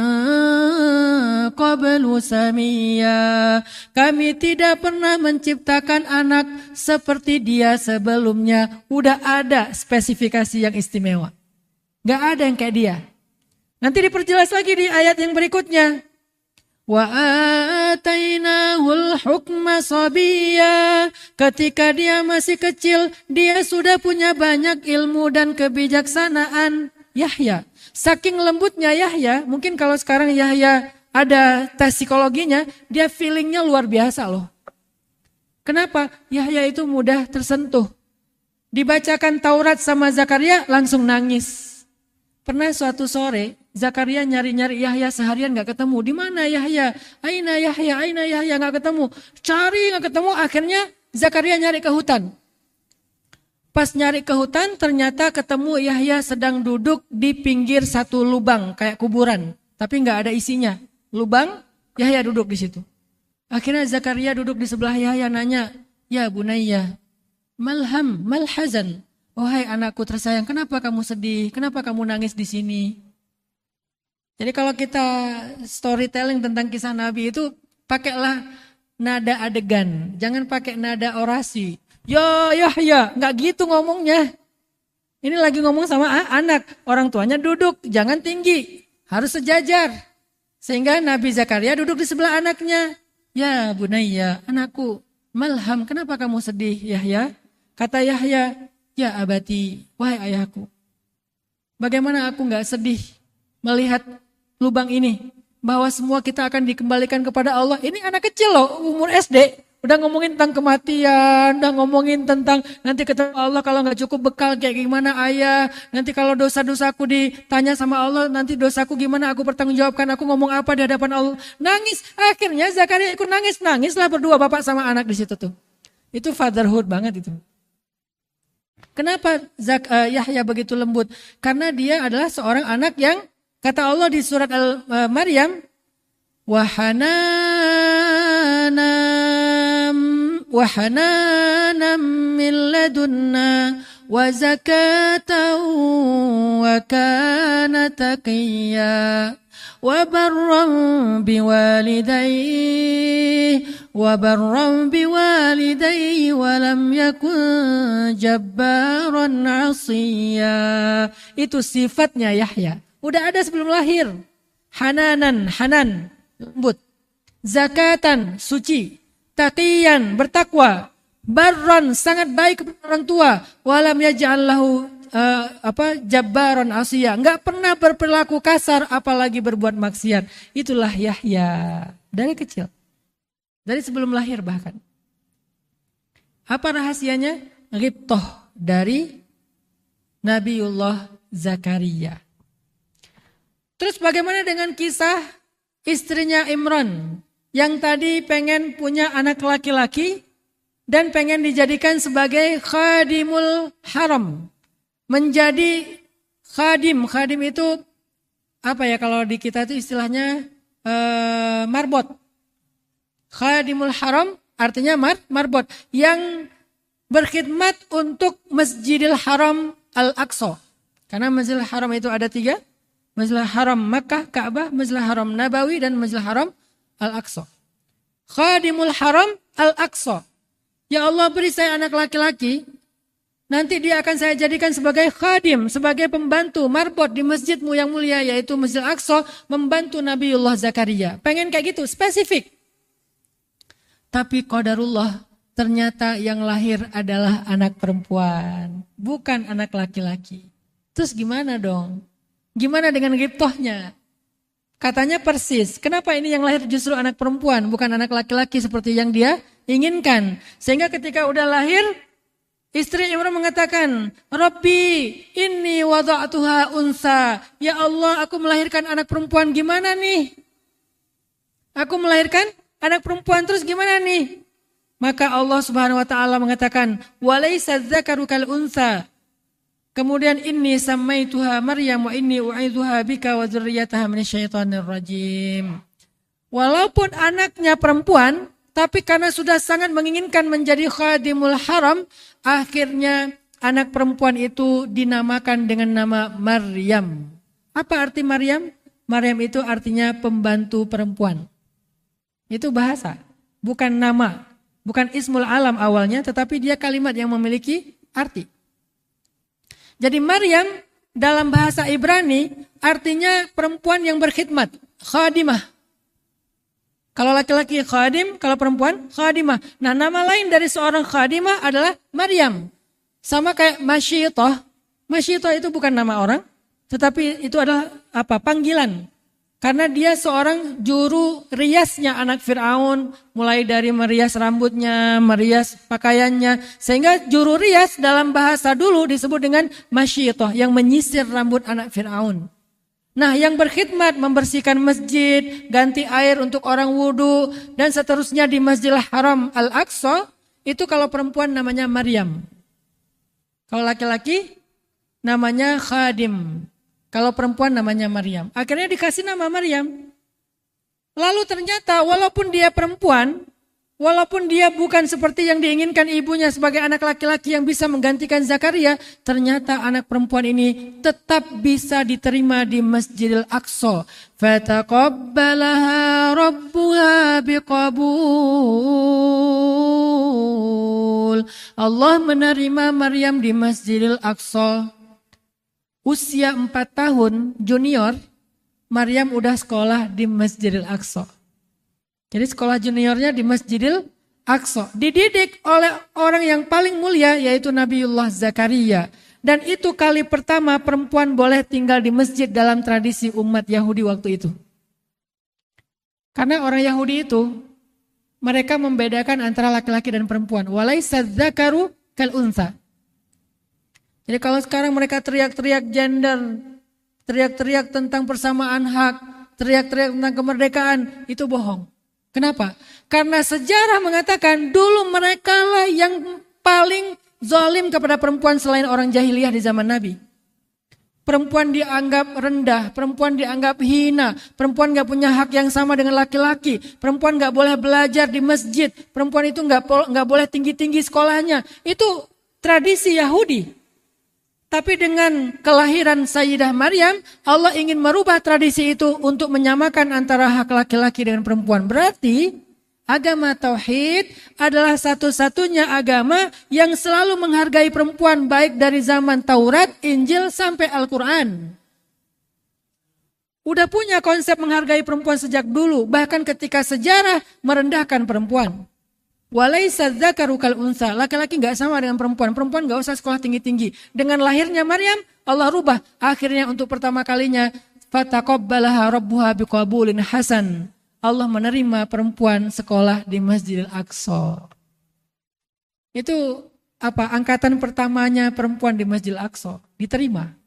qablu samiyya. Kami tidak pernah menciptakan anak seperti dia sebelumnya. Udah ada spesifikasi yang istimewa. Gak ada yang kayak dia. Nanti diperjelas lagi di ayat yang berikutnya. Wa atainahul hukma sabiyya. Ketika dia masih kecil, dia sudah punya banyak ilmu dan kebijaksanaan. Yahya. Saking lembutnya Yahya, mungkin kalau sekarang Yahya ada tes psikologinya, dia feelingnya luar biasa loh. Kenapa? Yahya itu mudah tersentuh. Dibacakan Taurat sama Zakaria langsung nangis. Pernah suatu sore Zakaria nyari-nyari Yahya seharian gak ketemu. Di mana Yahya? Aina Yahya? Aina Yahya? Gak ketemu. Cari gak ketemu. Akhirnya Zakaria nyari ke hutan. Pas nyari ke hutan ternyata ketemu Yahya sedang duduk di pinggir satu lubang kayak kuburan. Tapi gak ada isinya. Lubang, Yahya duduk di situ. Akhirnya Zakaria duduk di sebelah Yahya nanya, Ya bunayya, malham, malhazan. Wahai anakku tersayang, kenapa kamu sedih? Kenapa kamu nangis di sini? Jadi kalau kita storytelling tentang kisah Nabi itu pakailah nada adegan, jangan pakai nada orasi. Ya, nggak gitu ngomongnya. Ini lagi ngomong sama anak, orang tuanya duduk, jangan tinggi, harus sejajar. Sehingga Nabi Zakaria duduk di sebelah anaknya. Ya bunayya, anakku, malham, kenapa kamu sedih Yahya? Kata Yahya, Ya abati, wahai ayahku, bagaimana aku gak sedih melihat lubang ini, bahwa semua kita akan dikembalikan kepada Allah. Ini anak kecil loh, umur SD, Udah ngomongin tentang kematian, udah ngomongin tentang nanti ketemu Allah kalau nggak cukup bekal kayak gimana ayah. Nanti kalau dosa-dosaku ditanya sama Allah, nanti dosaku gimana aku bertanggungjawabkan, aku ngomong apa di hadapan Allah. Nangis, akhirnya Zakaria ikut nangis, nangislah berdua bapak sama anak di situ tuh. Itu fatherhood banget itu. Kenapa Yahya begitu lembut? Karena dia adalah seorang anak yang kata Allah di surat Al-Maryam, wahananam min ladunna wa zakatan wa kana taqiyya wa barran biwalidayhi wa lam yakun jabbaran 'asiyya. Itu sifatnya Yahya. Udah ada sebelum lahir. Hanan, lembut. Zakatan, suci. Taqiyan, bertakwa. Barron, sangat baik kepada orang tua. Walam yaj'al lahu jabbaron asiyah. Enggak pernah berperilaku kasar apalagi berbuat maksiat. Itulah Yahya dari kecil. Dari sebelum lahir bahkan. Apa rahasianya? Ghibtoh dari Nabiullah Zakaria. Terus bagaimana dengan kisah istrinya Imran yang tadi pengen punya anak laki-laki dan pengen dijadikan sebagai khadimul haram. Menjadi khadim itu apa ya kalau di kita itu istilahnya marbot. Khadimul haram artinya marbot yang berkhidmat untuk Masjidil Haram Al-Aqsa. Karena Masjidil Haram itu ada 3. Masjidil Haram Makkah, Ka'bah, Masjidil Haram Nabawi dan Masjidil Haram Al-Aqsa. Khadimul Haram Al-Aqsa. Ya Allah beri saya anak laki-laki, nanti dia akan saya jadikan sebagai khadim, sebagai pembantu marbot di masjidmu yang mulia yaitu Masjid Al-Aqsa, membantu Nabiullah Zakaria. Pengen kayak gitu, spesifik. Tapi qadarullah, ternyata yang lahir adalah anak perempuan, bukan anak laki-laki. Terus gimana dong? Gimana dengan ghibtohnya? Katanya persis, kenapa ini yang lahir justru anak perempuan, bukan anak laki-laki seperti yang dia inginkan. Sehingga ketika udah lahir, istri Imran mengatakan, Rabbi inni wada'tuha unsa. Ya Allah, aku melahirkan anak perempuan, gimana nih? Aku melahirkan anak perempuan, terus gimana nih? Maka Allah Subhanahu wa taala mengatakan, walaysa dzakaru kal unsa. Kemudian inni samaituha Maryam wa inni u'idzuha bika wa dzurriyyataha minasyaitonir rajim. Walaupun anaknya perempuan, tapi karena sudah sangat menginginkan menjadi khadimul haram, akhirnya anak perempuan itu dinamakan dengan nama Maryam. Apa arti Maryam? Maryam itu artinya pembantu perempuan. Itu bahasa, bukan nama, bukan ismul alam awalnya, tetapi dia kalimat yang memiliki arti. Jadi Maryam dalam bahasa Ibrani artinya perempuan yang berkhidmat, khadimah. Kalau laki-laki khadim, kalau perempuan khadimah. Nah, nama lain dari seorang khadimah adalah Maryam. Sama kayak Masyitoh. Masyitoh itu bukan nama orang, tetapi itu adalah panggilan. Karena dia seorang juru riasnya anak Fir'aun, mulai dari merias rambutnya, merias pakaiannya. Sehingga juru rias dalam bahasa dulu disebut dengan Masyitoh, yang menyisir rambut anak Fir'aun. Nah, yang berkhidmat membersihkan masjid, ganti air untuk orang wudhu, dan seterusnya di Masjidil Haram Al-Aqsa, itu kalau perempuan namanya Maryam. Kalau laki-laki namanya Khadim. Kalau perempuan namanya Maryam. Akhirnya dikasih nama Maryam. Lalu ternyata walaupun dia perempuan, walaupun dia bukan seperti yang diinginkan ibunya sebagai anak laki-laki yang bisa menggantikan Zakaria, ternyata anak perempuan ini tetap bisa diterima di Masjidil Aqsa. Fataqabbalaha rabbuha biqabul. Allah menerima Maryam di Masjidil Aqsa. Usia 4 tahun junior, Maryam udah sekolah di Masjidil Aqsa. Jadi sekolah juniornya di Masjidil Aqsa. Dididik oleh orang yang paling mulia yaitu Nabiullah Zakaria. Dan itu kali pertama perempuan boleh tinggal di masjid dalam tradisi umat Yahudi waktu itu. Karena orang Yahudi itu mereka membedakan antara laki-laki dan perempuan. Walaisa dzakaru kal untha. Jadi kalau sekarang mereka teriak-teriak gender, teriak-teriak tentang persamaan hak, teriak-teriak tentang kemerdekaan, itu bohong. Kenapa? Karena sejarah mengatakan dulu mereka lah yang paling zalim kepada perempuan selain orang jahiliyah di zaman Nabi. Perempuan dianggap rendah, perempuan dianggap hina, perempuan gak punya hak yang sama dengan laki-laki, perempuan gak boleh belajar di masjid, perempuan itu gak boleh tinggi-tinggi sekolahnya. Itu tradisi Yahudi. Tapi dengan kelahiran Sayyidah Maryam, Allah ingin merubah tradisi itu untuk menyamakan antara hak laki-laki dengan perempuan. Berarti agama Tauhid adalah satu-satunya agama yang selalu menghargai perempuan baik dari zaman Taurat, Injil sampai Al-Quran. Udah punya konsep menghargai perempuan sejak dulu, bahkan ketika sejarah merendahkan perempuan. Walaisa dzakaru kal unsa, laki-laki enggak sama dengan perempuan. Perempuan enggak usah sekolah tinggi-tinggi. Dengan lahirnya Maryam, Allah rubah. Akhirnya untuk pertama kalinya fataqabbalaha rabbuha biqabulin hasan. Allah menerima perempuan sekolah di Masjidil Aqsa. Itu apa? Angkatan pertamanya perempuan di Masjidil Aqsa diterima.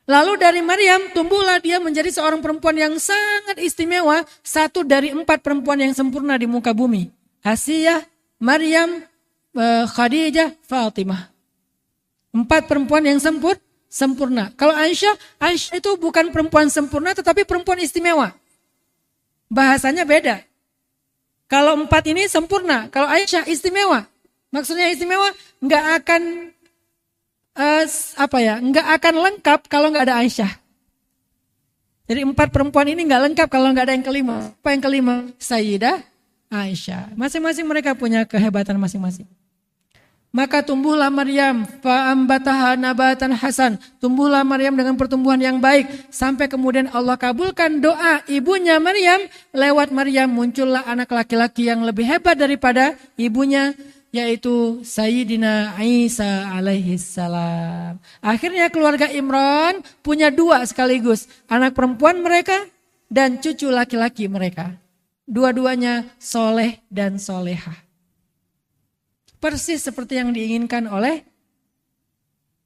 Lalu dari Maryam tumbuhlah dia menjadi seorang perempuan yang sangat istimewa. Satu dari 4 perempuan yang sempurna di muka bumi. Asiyah, Maryam, Khadijah, Fatimah. 4 perempuan yang sempurna. Kalau Aisyah itu bukan perempuan sempurna tetapi perempuan istimewa. Bahasanya beda. Kalau 4 ini sempurna. Kalau Aisyah istimewa. Maksudnya istimewa nggak akan nggak akan lengkap kalau nggak ada Aisyah. Jadi 4 perempuan ini nggak lengkap kalau nggak ada yang kelima. Apa yang kelima? Sayyidah Aisyah. Masing-masing mereka punya kehebatan masing-masing. Maka tumbuhlah Maryam, fa'ambataha nabatan hasan. Tumbuhlah Maryam dengan pertumbuhan yang baik. Sampai kemudian Allah kabulkan doa ibunya Maryam. Lewat Maryam muncullah anak laki-laki yang lebih hebat daripada ibunya, yaitu Sayyidina Isa alaihissalam. Akhirnya keluarga Imran punya 2 sekaligus. Anak perempuan mereka dan cucu laki-laki mereka. Dua-duanya soleh dan solehah. Persis seperti yang diinginkan oleh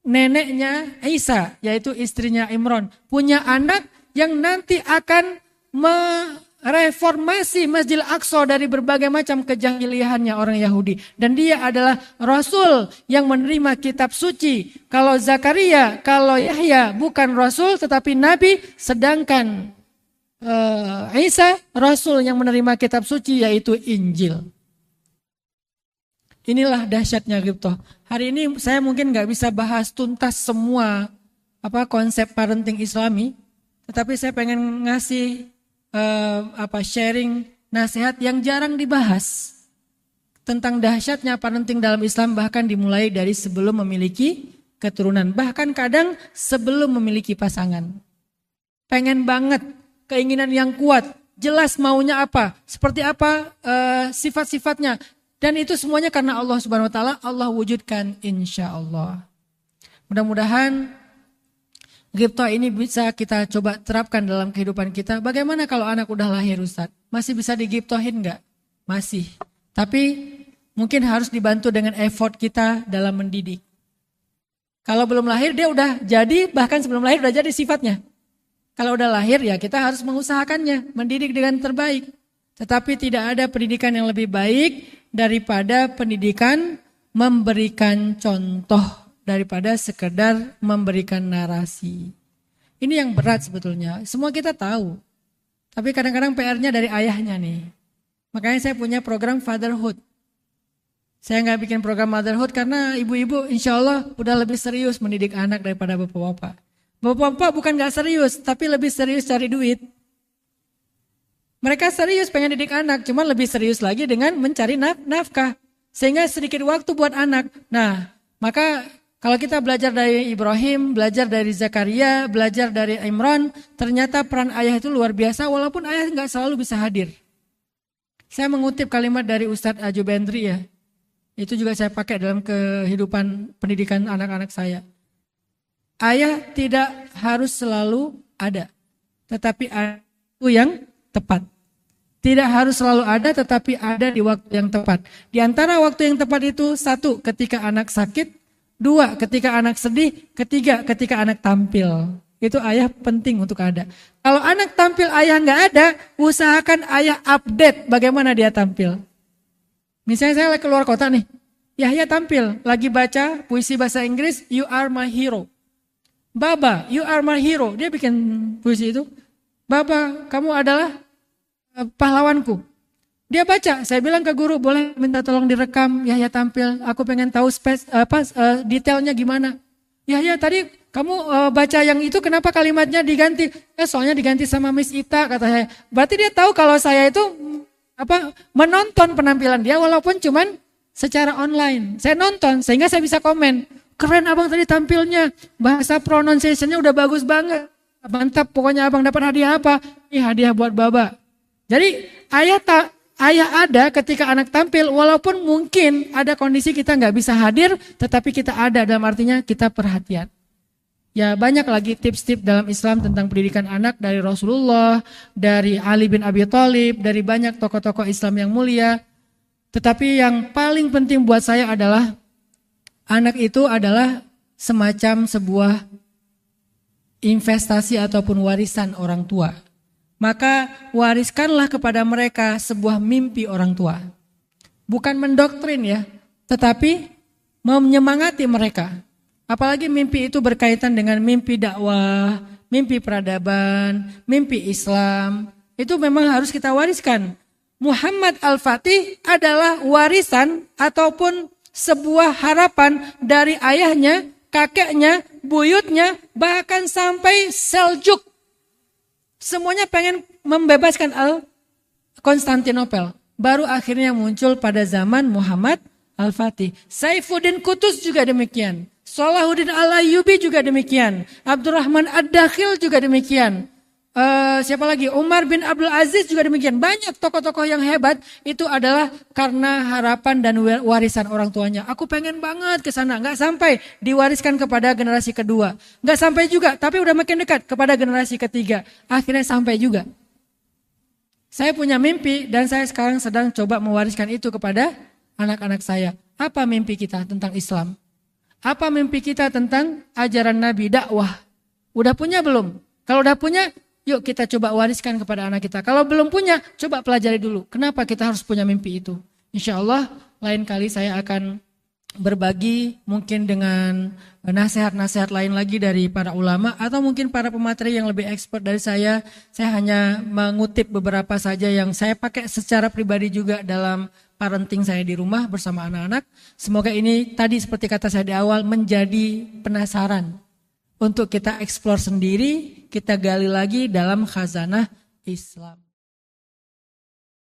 neneknya Isa, yaitu istrinya Imran. Punya anak yang nanti akan mereformasi Masjidil Aqsa dari berbagai macam kejahiliahannya orang Yahudi. Dan dia adalah Rasul yang menerima kitab suci. Kalau Zakaria, kalau Yahya bukan Rasul tetapi Nabi. Sedangkan Isa Rasul yang menerima kitab suci yaitu Injil. Inilah dahsyatnya Ghibtoh. Hari ini saya mungkin nggak bisa bahas tuntas semua konsep parenting Islami, tetapi saya pengen ngasih sharing nasihat yang jarang dibahas tentang dahsyatnya parenting dalam Islam, bahkan dimulai dari sebelum memiliki keturunan, bahkan kadang sebelum memiliki pasangan. Pengen banget, keinginan yang kuat, jelas maunya apa, seperti apa sifat-sifatnya. Dan itu semuanya karena Allah Subhanahu Wa Taala, Allah wujudkan insya Allah. Mudah-mudahan Ghibtoh ini bisa kita coba terapkan dalam kehidupan kita. Bagaimana kalau anak udah lahir Ustaz? Masih bisa dighibtohin enggak? Masih. Tapi mungkin harus dibantu dengan effort kita dalam mendidik. Kalau belum lahir dia udah jadi, bahkan sebelum lahir udah jadi sifatnya. Kalau udah lahir ya kita harus mengusahakannya, mendidik dengan terbaik. Tetapi tidak ada pendidikan yang lebih baik daripada pendidikan memberikan contoh, daripada sekedar memberikan narasi. Ini yang berat sebetulnya, semua kita tahu. Tapi kadang-kadang PR-nya dari ayahnya nih. Makanya saya punya program fatherhood. Saya nggak bikin program motherhood karena ibu-ibu insya Allah udah lebih serius mendidik anak daripada bapak-bapak. Bapak-bapak bukan nggak serius, tapi lebih serius cari duit. Mereka serius pengen didik anak, cuma lebih serius lagi dengan mencari nafkah. Sehingga sedikit waktu buat anak. Nah, maka kalau kita belajar dari Ibrahim, belajar dari Zakaria, belajar dari Imran, ternyata peran ayah itu luar biasa walaupun ayah nggak selalu bisa hadir. Saya mengutip kalimat dari Ustadz Ajubendri ya. Itu juga saya pakai dalam kehidupan pendidikan anak-anak saya. Ayah tidak harus selalu ada, tetapi ayah itu yang tepat. Tidak harus selalu ada, tetapi ada di waktu yang tepat. Di antara waktu yang tepat itu, 1, ketika anak sakit, 2, ketika anak sedih, 3, ketika anak tampil. Itu ayah penting untuk ada. Kalau anak tampil ayah nggak ada, usahakan ayah update bagaimana dia tampil. Misalnya saya lagi keluar kota nih, Yahya tampil, lagi baca puisi bahasa Inggris, You Are My Hero. Baba, You Are My Hero. Dia bikin puisi itu. Baba, kamu adalah pahlawanku. Dia baca, saya bilang ke guru, boleh minta tolong direkam, Yahya tampil, aku pengen tahu detailnya gimana. Yahya tadi kamu baca yang itu kenapa kalimatnya diganti? Soalnya diganti sama Miss Ita, kata saya. Berarti dia tahu kalau saya itu menonton penampilan dia walaupun cuman secara online. Saya nonton sehingga saya bisa komen. Keren abang tadi tampilnya, bahasa pronunciation-nya udah bagus banget. Mantap, pokoknya abang dapat hadiah apa? Ini hadiah buat Baba. Jadi ayah ada ketika anak tampil, walaupun mungkin ada kondisi kita nggak bisa hadir, tetapi kita ada, dalam artinya kita perhatian. Ya banyak lagi tips-tips dalam Islam tentang pendidikan anak dari Rasulullah, dari Ali bin Abi Thalib, dari banyak tokoh-tokoh Islam yang mulia. Tetapi yang paling penting buat saya adalah anak itu adalah semacam sebuah investasi ataupun warisan orang tua. Maka wariskanlah kepada mereka sebuah mimpi orang tua. Bukan mendoktrin ya, tetapi menyemangati mereka. Apalagi mimpi itu berkaitan dengan mimpi dakwah, mimpi peradaban, mimpi Islam. Itu memang harus kita wariskan. Muhammad Al-Fatih adalah warisan ataupun sebuah harapan dari ayahnya, kakeknya, buyutnya, bahkan sampai Seljuk. Semuanya pengen membebaskan Konstantinopel. Baru akhirnya muncul pada zaman Muhammad Al-Fatih. Saifuddin Qutus juga demikian. Salahuddin Al-Ayyubi juga demikian. Abdurrahman Ad-Dakhil juga demikian. Siapa lagi? Umar bin Abdul Aziz juga demikian. Banyak tokoh-tokoh yang hebat itu adalah karena harapan dan warisan orang tuanya. Aku pengen banget ke sana, nggak sampai diwariskan kepada generasi kedua, nggak sampai juga, tapi udah makin dekat kepada generasi ketiga. Akhirnya sampai juga. Saya punya mimpi dan saya sekarang sedang coba mewariskan itu kepada anak-anak saya. Apa mimpi kita tentang Islam? Apa mimpi kita tentang ajaran Nabi, dakwah? Udah punya belum? Kalau udah punya, yuk kita coba wariskan kepada anak kita. Kalau belum punya, coba pelajari dulu. Kenapa kita harus punya mimpi itu? Insya Allah lain kali saya akan berbagi mungkin dengan nasihat-nasihat lain lagi dari para ulama atau mungkin para pemateri yang lebih expert dari saya. Saya hanya mengutip beberapa saja yang saya pakai secara pribadi juga dalam parenting saya di rumah bersama anak-anak. Semoga ini tadi seperti kata saya di awal menjadi penasaran untuk kita eksplor sendiri, kita gali lagi dalam khazanah Islam.